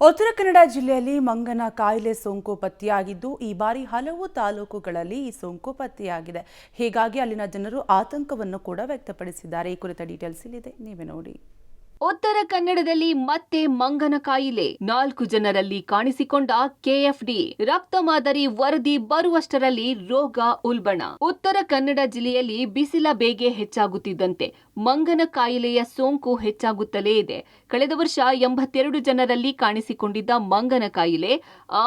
ಉತ್ತರ ಕನ್ನಡ ಜಿಲ್ಲೆಯಲ್ಲಿ ಮಂಗನ ಕಾಯಿಲೆ ಸೋಂಕು ಪತ್ತೆಯಾಗಿದ್ದು ಈ ಬಾರಿ ಹಲವು ತಾಲೂಕುಗಳಲ್ಲಿ ಈ ಸೋಂಕು ಪತ್ತೆಯಾಗಿದೆ. ಹೀಗಾಗಿ ಅಲ್ಲಿನ ಜನರು ಆತಂಕವನ್ನು ಕೂಡ ವ್ಯಕ್ತಪಡಿಸಿದ್ದಾರೆ. ಈ ಕುರಿತ ಡೀಟೇಲ್ಸ್ ಇಲ್ಲಿದೆ, ನೀವೇ ನೋಡಿ. ಉತ್ತರ ಕನ್ನಡದಲ್ಲಿ ಮತ್ತೆ ಮಂಗನ ಕಾಯಿಲೆ, 4 ಜನರಲ್ಲಿ ಕಾಣಿಸಿಕೊಂಡ ಕೆಎಫ್ಡಿ, ರಕ್ತ ಮಾದರಿ ವರದಿ ಬರುವಷ್ಟರಲ್ಲಿ ರೋಗ ಉಲ್ಬಣ. ಉತ್ತರ ಕನ್ನಡ ಜಿಲ್ಲೆಯಲ್ಲಿ ಬಿಸಿಲ ಬೇಗೆ ಹೆಚ್ಚಾಗುತ್ತಿದ್ದಂತೆ ಮಂಗನ ಕಾಯಿಲೆಯ ಸೋಂಕು ಹೆಚ್ಚಾಗುತ್ತಲೇ ಇದೆ. ಕಳೆದ ವರ್ಷ 82 ಜನರಲ್ಲಿ ಕಾಣಿಸಿಕೊಂಡಿದ್ದ ಮಂಗನ ಕಾಯಿಲೆ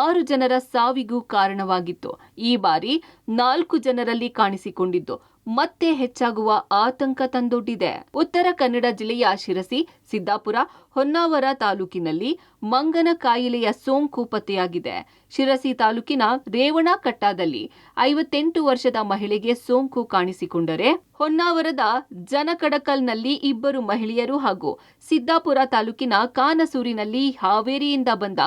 6 ಜನರ ಸಾವಿಗೂ ಕಾರಣವಾಗಿತ್ತು. ಈ ಬಾರಿ 4 ಜನರಲ್ಲಿ ಕಾಣಿಸಿಕೊಂಡಿದ್ದು ಮತ್ತೆ ಹೆಚ್ಚಾಗುವ ಆತಂಕ ತಂದೊಡ್ಡಿದೆ. ಉತ್ತರ ಕನ್ನಡ ಜಿಲ್ಲೆಯ ಶಿರಸಿ, ಸಿದ್ದಾಪುರ, ಹೊನ್ನಾವರ ತಾಲೂಕಿನಲ್ಲಿ ಮಂಗನ ಕಾಯಿಲೆಯ ಸೋಂಕು ಪತ್ತೆಯಾಗಿದೆ. ಶಿರಸಿ ತಾಲೂಕಿನ ರೇವಣಕಟ್ಟದಲ್ಲಿ 58 ವರ್ಷದ ಮಹಿಳೆಗೆ ಸೋಂಕು ಕಾಣಿಸಿಕೊಂಡರೆ, ಹೊನ್ನಾವರದ ಜನಕಡಕಲ್ನಲ್ಲಿ 2 ಮಹಿಳೆಯರು ಹಾಗೂ ಸಿದ್ದಾಪುರ ತಾಲೂಕಿನ ಕಾನಸೂರಿನಲ್ಲಿ ಹಾವೇರಿಯಿಂದ ಬಂದ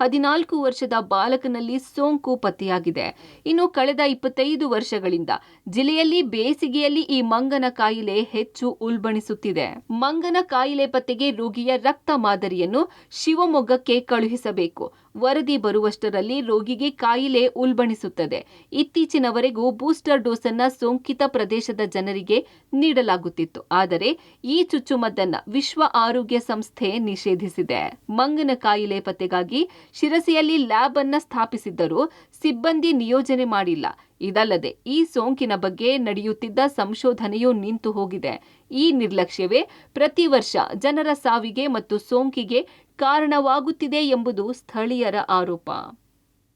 14 ವರ್ಷದ ಬಾಲಕನಲ್ಲಿ ಸೋಂಕು ಪತ್ತೆಯಾಗಿದೆ. ಇನ್ನು ಕಳೆದ 25 ವರ್ಷಗಳಿಂದ ಜಿಲ್ಲೆಯಲ್ಲಿ ಬೇಸಿಗೆಯಲ್ಲಿ ಈ ಮಂಗನ ಕಾಯಿಲೆ ಹೆಚ್ಚು ಉಲ್ಬಣಿಸುತ್ತಿದೆ. ಮಂಗನ ಕಾಯಿಲೆ ಪತ್ತೆಗೆ ರೋಗಿಯ ರಕ್ತ ಮಾದರಿಯನ್ನು ಶಿವಮೊಗ್ಗಕ್ಕೆ ಕಳುಹಿಸಬೇಕು. ವರದಿ ಬರುವಷ್ಟರಲ್ಲಿ ರೋಗಿಗೆ ಕಾಯಿಲೆ ಉಲ್ಬಣಿಸುತ್ತದೆ. ಇತ್ತೀಚಿನವರೆಗೂ ಬೂಸ್ಟರ್ ಡೋಸ್ ಅನ್ನ ಸೋಂಕಿತ ಪ್ರದೇಶದ ಜನರಿಗೆ ನೀಡಲಾಗುತ್ತಿತ್ತು. ಆದರೆ ಈ ಚುಚ್ಚುಮದ್ದನ್ನ ವಿಶ್ವ ಆರೋಗ್ಯ ಸಂಸ್ಥೆ ನಿಷೇಧಿಸಿದೆ. ಮಂಗನ ಕಾಯಿಲೆ ಪತ್ತೆಗಾಗಿ ಶಿರಸಿಯಲ್ಲಿ ಲ್ಯಾಬ್ ಅನ್ನ ಸ್ಥಾಪಿಸಿದ್ದರೂ ಸಿಬ್ಬಂದಿ ನಿಯೋಜನೆ ಮಾಡಿಲ್ಲ. ಇದಲ್ಲದೆ ಈ ಸೋಂಕಿನ ಬಗ್ಗೆ ನಡೆಯುತ್ತಿದ್ದ ಸಂಶೋಧನೆಯೂ ನಿಂತು ಹೋಗಿದೆ. ಈ ನಿರ್ಲಕ್ಷ್ಯವೇ ಪ್ರತಿ ವರ್ಷ ಜನರ ಸಾವಿಗೆ ಮತ್ತು ಸೋಂಕಿಗೆ ಕಾರಣವಾಗುತ್ತಿದೆ ಎಂಬುದು ಸ್ಥಳೀಯರ ಆರೋಪ.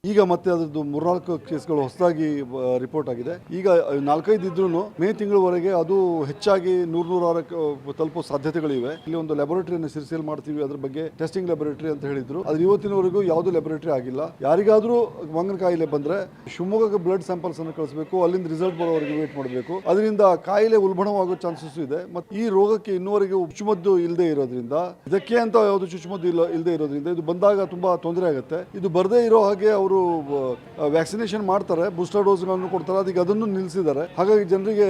ಈಗ ಮತ್ತೆ ಅದರದ್ದು 3-4 ಕೇಸ್ಗಳು ಹೊಸದಾಗಿ ರಿಪೋರ್ಟ್ ಆಗಿದೆ. ಈಗ 4-5 ಇದ್ರೂ ಮೇ ತಿಂಗಳವರೆಗೆ ಅದು ಹೆಚ್ಚಾಗಿ 100-106 ತಲುಪೋ ಸಾಧ್ಯತೆಗಳಿವೆ. ಇಲ್ಲಿ ಒಂದು ಲ್ಯಾಬೊರೇಟರಿಯನ್ನು ಸಿರಿಸಿಯಲ್ಲಿ ಮಾಡ್ತೀವಿ, ಅದ್ರ ಬಗ್ಗೆ ಟೆಸ್ಟಿಂಗ್ ಲ್ಯಾಬೊರೇಟರಿ ಅಂತ ಹೇಳಿದ್ರು. ಅದು ಇವತ್ತಿನವರೆಗೂ ಯಾವುದೂ ಲ್ಯಾಬೊರೇಟರಿ ಆಗಿಲ್ಲ. ಯಾರಿಗಾದ್ರೂ ಮಂಗನ ಕಾಯಿಲೆ ಬಂದ್ರೆ ಶಿವಮೊಗ್ಗಕ್ಕೆ ಬ್ಲಡ್ ಸ್ಯಾಂಪಲ್ಸ್ ಅನ್ನು ಕಳಿಸಬೇಕು, ಅಲ್ಲಿಂದ ರಿಸಲ್ಟ್ ಬರೋವರೆಗೆ ವೇಟ್ ಮಾಡಬೇಕು. ಅದರಿಂದ ಕಾಯಿಲೆ ಉಲ್ಬಣವಾಗೋ ಚಾನ್ಸಸ್ ಇದೆ. ಮತ್ತು ಈ ರೋಗಕ್ಕೆ ಇನ್ನೂವರೆಗೆ ಚುಚ್ಚುಮದ್ದು ಇಲ್ಲದೆ ಇರೋದ್ರಿಂದ, ಇದಕ್ಕೆ ಅಂತ ಯಾವುದು ಚುಚ್ಚುಮದ್ದು ಇಲ್ಲದೆ ಇರೋದ್ರಿಂದ ಇದು ಬಂದಾಗ ತುಂಬಾ ತೊಂದರೆ ಆಗುತ್ತೆ. ಇದು ಬರದೇ ಇರೋ ಹಾಗೆ ಅವರು ವ್ಯಾಕ್ಸಿನೇಷನ್ ಮಾಡ್ತಾರೆ, ಬೂಸ್ಟರ್ ಡೋಸ್ಗಳನ್ನು ಕೊಡ್ತಾರೆ. ಅದಕ್ಕೆ ಅದನ್ನು ನಿಲ್ಲಿಸಿದ್ದಾರೆ. ಹಾಗಾಗಿ ಜನರಿಗೆ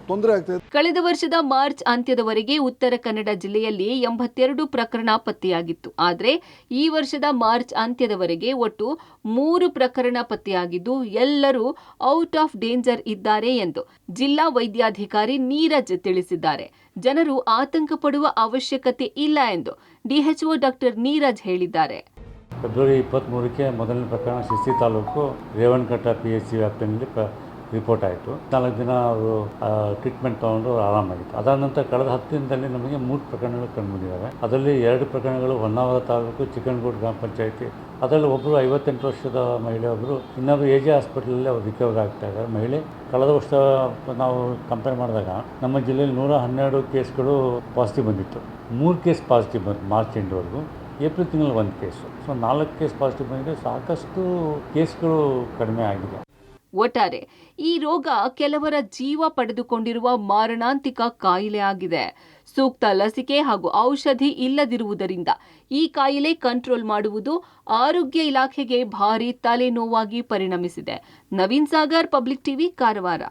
ತೊಂದರೆ ಆಗ್ತದೆ. ಕಳೆದ ವರ್ಷದ ಮಾರ್ಚ್ ಅಂತ್ಯದವರೆಗೆ ಉತ್ತರ ಕನ್ನಡ ಜಿಲ್ಲೆಯಲ್ಲಿ 82 ಪ್ರಕರಣ ಪತ್ತೆಯಾಗಿತ್ತು. ಆದರೆ ಈ ವರ್ಷದ ಮಾರ್ಚ್ ಅಂತ್ಯದವರೆಗೆ ಒಟ್ಟು 3 ಪ್ರಕರಣ ಪತ್ತೆಯಾಗಿದ್ದು ಎಲ್ಲರೂ ಔಟ್ ಆಫ್ ಡೇಂಜರ್ ಇದ್ದಾರೆ ಎಂದು ಜಿಲ್ಲಾ ವೈದ್ಯಾಧಿಕಾರಿ ನೀರಜ್ ತಿಳಿಸಿದ್ದಾರೆ. ಜನರು ಆತಂಕ ಪಡುವ ಅವಶ್ಯಕತೆ ಇಲ್ಲ ಎಂದು ಡಿಎಚ್ಒ ಡಾಕ್ಟರ್ ನೀರಜ್ ಹೇಳಿದ್ದಾರೆ. ಫೆಬ್ರವರಿ 23ಕ್ಕೆ ಮೊದಲನೇ ಪ್ರಕರಣ ಶಿರಸಿ ತಾಲೂಕು ರೇವಣಕಟ್ಟ PHC ವ್ಯಾಪ್ತಿಯಲ್ಲಿ ರಿಪೋರ್ಟ್ ಆಯಿತು. 4 ದಿನ ಅವರು ಟ್ರೀಟ್ಮೆಂಟ್ ತೊಗೊಂಡು ಆರಾಮಾಗಿತ್ತು. ಅದಾದ ನಂತರ ಕಳೆದ 10 ದಿನದಲ್ಲಿ ನಮಗೆ 3 ಪ್ರಕರಣಗಳು ಕಂಡುಬಂದಿದ್ದಾವೆ. ಅದರಲ್ಲಿ 2 ಪ್ರಕರಣಗಳು ಹೊನ್ನಾವರ ತಾಲೂಕು ಚಿಕ್ಕನಗೂಡು ಗ್ರಾಮ ಪಂಚಾಯಿತಿ. ಅದರಲ್ಲಿ ಒಬ್ಬರು 58 ವರ್ಷದ ಮಹಿಳೆ, ಒಬ್ಬರು ಇನ್ನೊಬ್ಬರು AJ ಹಾಸ್ಪಿಟಲಲ್ಲಿ ಅವರು ರಿಕವರ್ ಆಗ್ತಾ ಇದ್ದಾರೆ. ಮಹಿಳೆ ಕಳೆದ ವರ್ಷ ನಾವು ಕಂಪೇರ್ ಮಾಡಿದಾಗ ನಮ್ಮ ಜಿಲ್ಲೆಯಲ್ಲಿ 112 ಕೇಸ್ಗಳು ಪಾಸಿಟಿವ್ ಬಂದಿತ್ತು. 3 ಕೇಸ್ ಪಾಸಿಟಿವ್ ಬಂತು ಮಾರ್ಚ್ ಎಂಡ್ವರೆಗೂ. ಏಪ್ರಿಲ್ ತಿಂಗಳಲ್ಲಿ 1 ಕೇಸು. ಸೊ 4 ಕೇಸ್ ಪಾಸಿಟಿವ್ ಬಂದಿದೆ. ಸಾಕಷ್ಟು ಕೇಸ್ಗಳು ಕಡಿಮೆ ಆಗಿದೆ. ಒಟ್ಟಾರೆ ಈ ರೋಗ ಕೆಲವರ ಜೀವ ಪಡೆದುಕೊಂಡಿರುವ ಮಾರಣಾಂತಿಕ ಕಾಯಿಲೆ ಆಗಿದೆ. ಸೂಕ್ತ ಲಸಿಕೆ ಹಾಗೂ ಔಷಧಿ ಇಲ್ಲದಿರುವುದರಿಂದ ಈ ಕಾಯಿಲೆ ಕಂಟ್ರೋಲ್ ಮಾಡುವುದು ಆರೋಗ್ಯ ಇಲಾಖೆಗೆ ಭಾರಿ ತಲೆನೋವಾಗಿ ಪರಿಣಮಿಸಿದೆ. Naveen Sagar, public TV, Karwar.